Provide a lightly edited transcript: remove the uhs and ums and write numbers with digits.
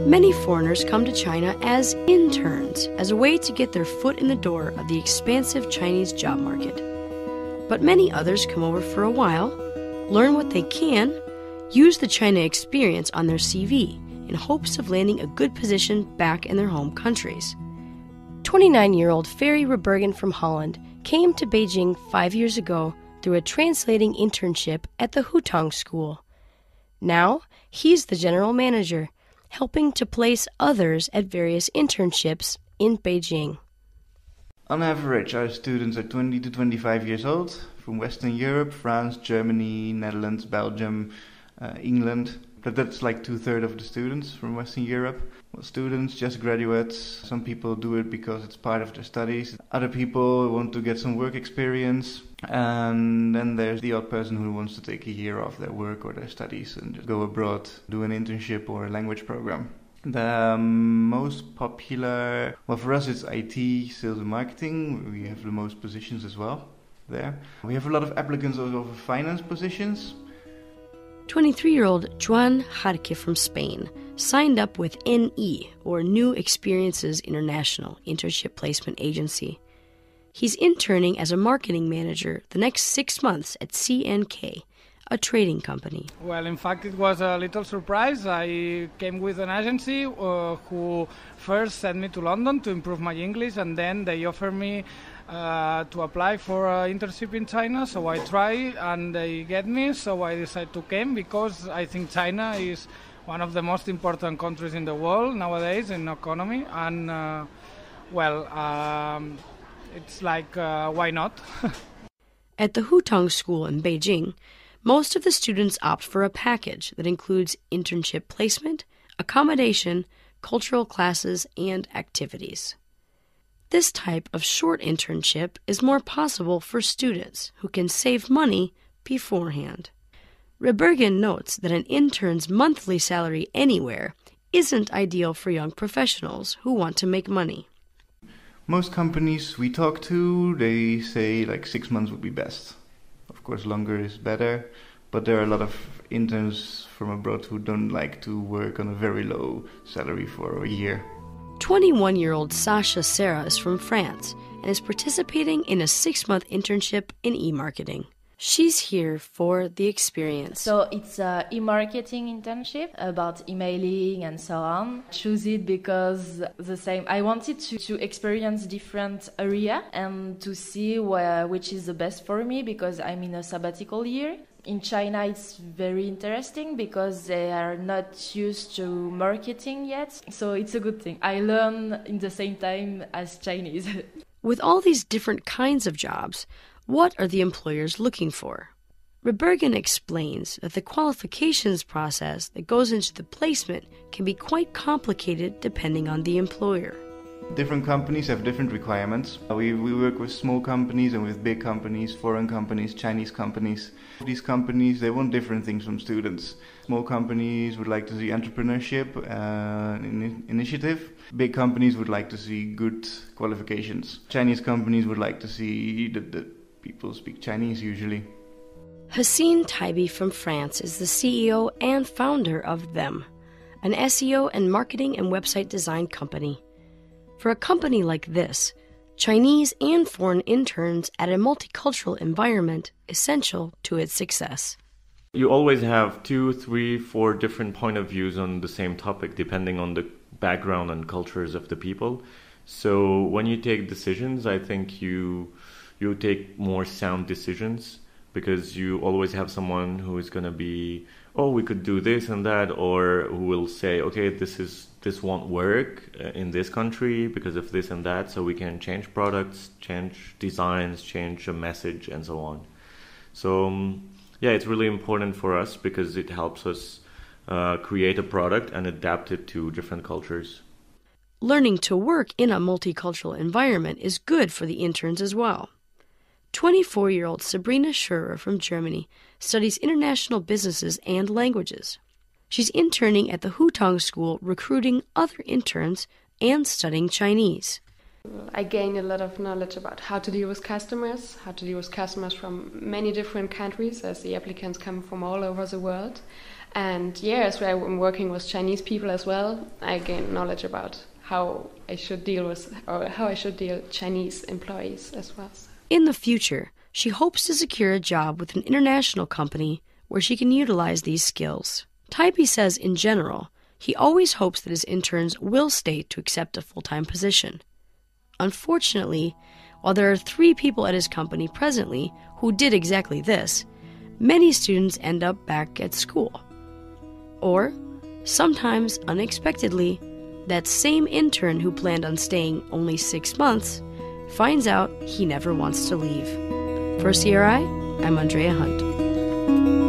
Many foreigners come to China as interns, as a way to get their foot in the door of the expansive Chinese job market. But many others come over for a while, learn what they can, use the China experience on their CV in hopes of landing a good position back in their home countries. 29-year-old Ferry Rebergen from Holland came to Beijing 5 years ago through a translating internship at the Hutong School. Now, he's the general manager, helping to place others at various internships in Beijing. On average, our students are 20 to 25 years old, from Western Europe, France, Germany, Netherlands, Belgium, England. But that's like 2/3 of the students from Western Europe. Well, students, just graduates. Some people do it because it's part of their studies. Other people want to get some work experience. And then there's the odd person who wants to take a year off their work or their studies and just go abroad, do an internship or a language program. The most popular, well, for us it's IT, sales and marketing. We have the most positions as well there. We have a lot of applicants also for finance positions. 23-year-old Joan Jarque from Spain signed up with NE, or New Experiences International Internship Placement Agency. He's interning as a marketing manager the next 6 months at CNK, a trading company. Well, in fact, it was a little surprise. I came with an agency who first sent me to London to improve my English, and then they offered me to apply for an internship in China. So I tried, and they get me. So I decided to come because I think China is one of the most important countries in the world nowadays in economy. And it's like, why not? At the Hutong School in Beijing, most of the students opt for a package that includes internship placement, accommodation, cultural classes, and activities. This type of short internship is more possible for students who can save money beforehand. Rebergen notes that an intern's monthly salary anywhere isn't ideal for young professionals who want to make money. Most companies we talk to, they say like 6 months would be best. Of course, longer is better, but there are a lot of interns from abroad who don't like to work on a very low salary for a year. 21-year-old Sasha Serra is from France and is participating in a 6-month internship in e-marketing. She's here for the experience. So it's an e-marketing internship about emailing and so on. Choose it because I wanted to experience different area and to see which is the best for me because I'm in a sabbatical year. In China, it's very interesting because they are not used to marketing yet. So it's a good thing. I learn in the same time as Chinese. With all these different kinds of jobs, what are the employers looking for? Rebergen explains that the qualifications process that goes into the placement can be quite complicated depending on the employer. Different companies have different requirements. We work with small companies and with big companies, foreign companies, Chinese companies. These companies, they want different things from students. Small companies would like to see entrepreneurship, initiative. Big companies would like to see good qualifications. Chinese companies would like to see that people speak Chinese usually. Hassine Taibi from France is the CEO and founder of Them, an SEO and marketing and website design company. For a company like this, Chinese and foreign interns at a multicultural environment essential to its success. You always have 2, 3, 4 different point of views on the same topic depending on the background and cultures of the people. So when you take decisions, I think you take more sound decisions because you always have someone who is going to be, oh, we could do this and that, or who will say, okay, this won't work in this country because of this and that, so we can change products, change designs, change a message, and so on. So it's really important for us because it helps us create a product and adapt it to different cultures. Learning to work in a multicultural environment is good for the interns as well. 24-year-old Sabrina Scherer from Germany studies international businesses and languages. She's interning at the Hutong School, recruiting other interns and studying Chinese. I gained a lot of knowledge about how to deal with customers from many different countries, as the applicants come from all over the world. And as I'm working with Chinese people as well, I gain knowledge about how I should deal Chinese employees as well. In the future, she hopes to secure a job with an international company where she can utilize these skills. Taipei says in general, he always hopes that his interns will stay to accept a full-time position. Unfortunately, while there are 3 people at his company presently who did exactly this, many students end up back at school. Or, sometimes unexpectedly, that same intern who planned on staying only 6 months finds out he never wants to leave. For CRI, I'm Andrea Hunt.